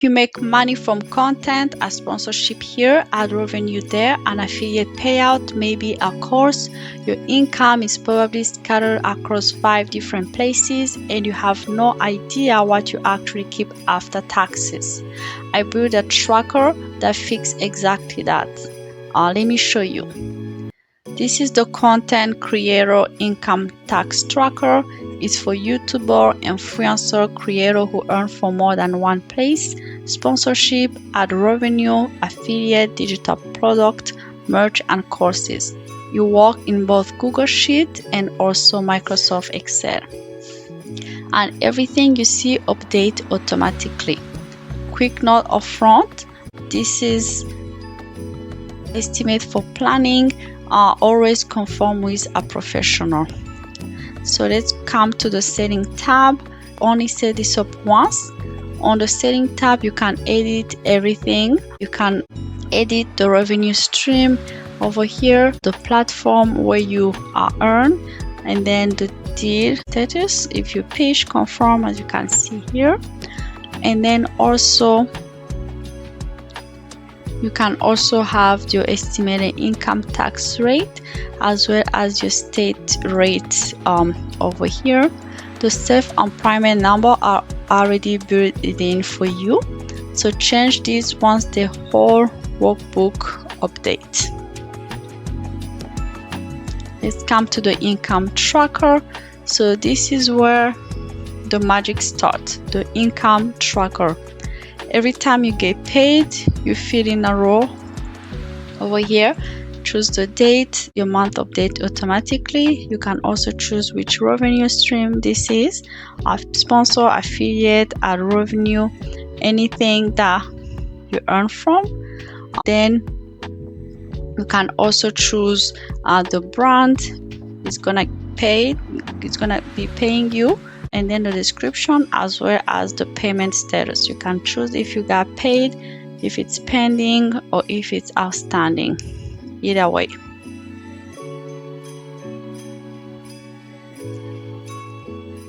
You make money from content, a sponsorship here, ad revenue there, an affiliate payout, maybe a course. Your income is probably scattered across 5 different places and you have no idea what you actually keep after taxes. I built a tracker that fixes exactly that. Let me show you. This is the content creator income tax tracker. It's for YouTuber, influencer, creator who earn from more than one place, sponsorship, ad revenue, affiliate, digital product, merch, and courses. You work in both Google Sheet and also Microsoft Excel. And everything you see update automatically. Quick note up front, this is estimate for planning. Always confirm with a professional. So let's come to the setting tab. Only set this up once. On the setting tab, you can edit everything. You can edit the revenue stream over here, the platform where you earn, and then the deal status. If you push confirm, as you can see here, and then also you can also have your estimated income tax rate as well as your state rate over here. The self employment number are already built in for you. So change this once the whole workbook update. Let's come to the income tracker. So this is where the magic starts, the income tracker. Every time you get paid, you fill in a row over here. Choose the date, your month update automatically. You can also choose which revenue stream this is, a sponsor, affiliate, ad revenue, anything that you earn from. Then you can also choose the brand it's gonna be paying you, and then the description as well as the payment status. You can choose if you got paid, if it's pending, or if it's outstanding. Either way.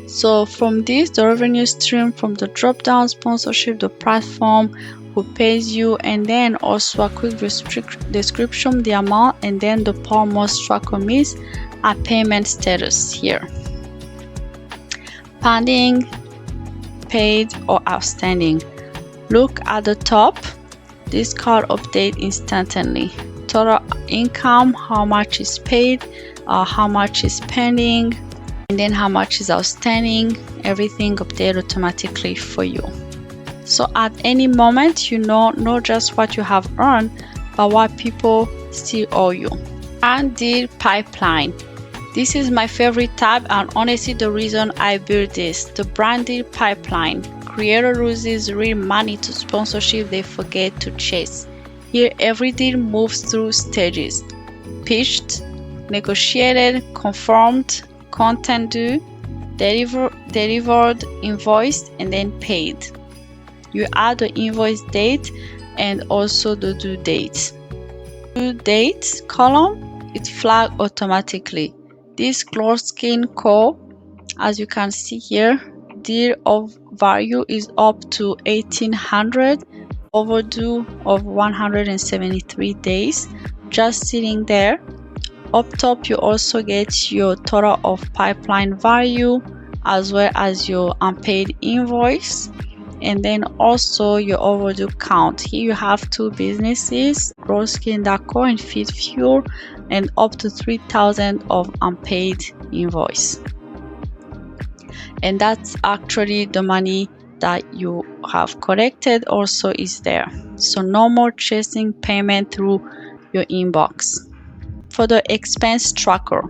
So from this, the revenue stream from the drop down, sponsorship, the platform, who pays you, and then also a quick description, the amount, and then the part most tracker miss, a payment status here. Pending, paid, or outstanding. Look at the top. This card update instantly. Total income, how much is paid, how much is pending, and then how much is outstanding. Everything updated automatically for you. So at any moment, you know not just what you have earned, but what people still owe you. And deal pipeline. This is my favorite tab, and honestly the reason I built this. The brand deal pipeline. Creator loses real money to sponsorship they forget to chase. Here every deal moves through stages. Pitched, negotiated, confirmed, content due, delivered, invoiced, and then paid. You add the invoice date and also the due date. Due date column, it flags automatically. This closed skin code, as you can see here, deal of value is up to 1800, overdue of 173 days, just sitting there. Up top, you also get your total of pipeline value as well as your unpaid invoice, and then also your overdue count. Here you have 2 businesses, growskin.co and Feed Fuel, and up to 3,000 of unpaid invoice. And that's actually the money that you have collected also is there. So no more chasing payment through your inbox. For the expense tracker,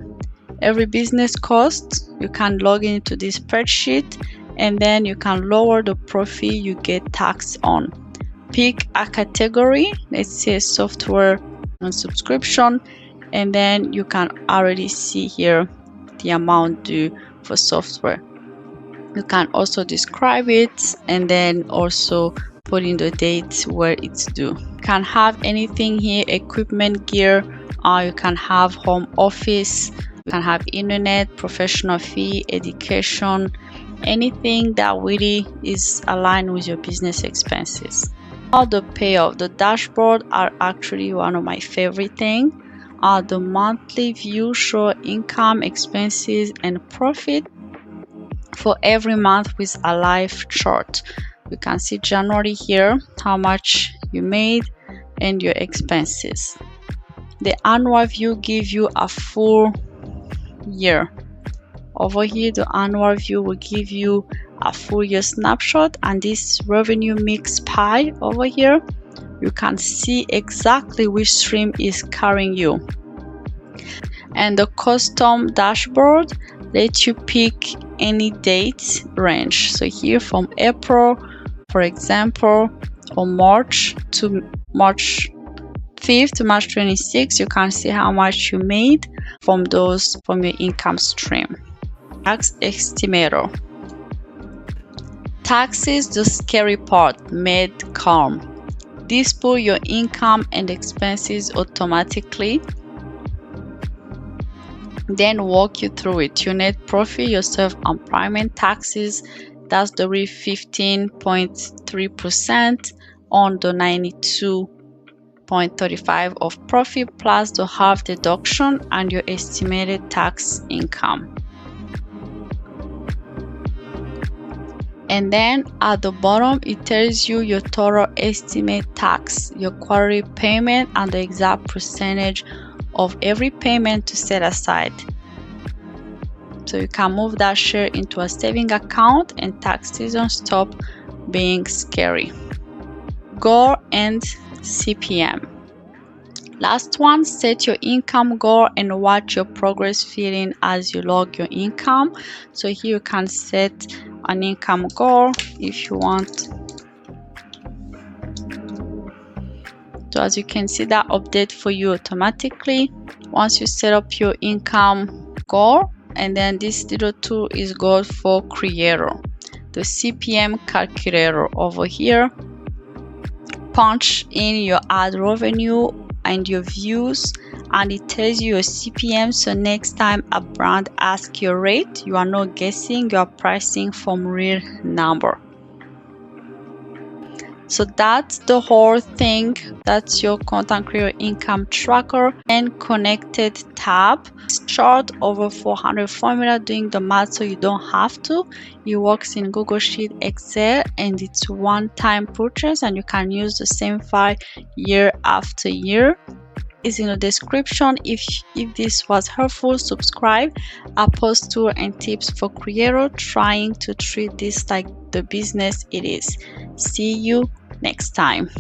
every business cost, you can log into this spreadsheet, and then you can lower the profit you get taxed on. Pick a category, let's say software and subscription, and then you can already see here the amount due for software. You can also describe it and then also put in the date where it's due. You can have anything here, equipment, gear, you can have home office, you can have internet, professional fee, education, anything that really is aligned with your business expenses. Now the payoff, the dashboard are actually one of my favorite things. The monthly view show income, expenses, and profit for every month with a live chart. You can see January here, how much you made and your expenses. The annual view gives you a full year. Over here, the annual view will give you a full year snapshot, and this revenue mix pie over here, you can see exactly which stream is carrying you. And the custom dashboard lets you pick any date range. So here from April, for example, or March to March 5th to March 26th, you can see how much you made from your income stream. Tax Estimator. Taxes, the scary part, made calm. This pulls your income and expenses automatically, then walk you through it. Your net profit, your self-employment taxes, that's the real 15.3% on the 92.35 of profit plus the half deduction and your estimated tax income. And then at the bottom, it tells you your total estimate tax, your quarterly payment, and the exact percentage of every payment to set aside. So you can move that share into a saving account and tax season stop being scary. Goal and CPM. Last one, set your income goal and watch your progress feeling as you log your income. So here you can set an income goal if you want. So as you can see, that update for you automatically once you set up your income goal. And then this little tool is good for Creator, the CPM Calculator over here. Punch in your ad revenue and your views, and it tells you your CPM. So next time a brand asks your rate, you are not guessing, you are pricing from real number. So that's the whole thing. That's your content creator income tracker and connected tab. Chart over 400 formula, doing the math so you don't have to. It works in Google Sheet, Excel, and it's one-time purchase, and you can use the same file year after year. Is in the description. If this was helpful, subscribe. I post tools and tips for creators trying to treat this like the business it is. See you next time.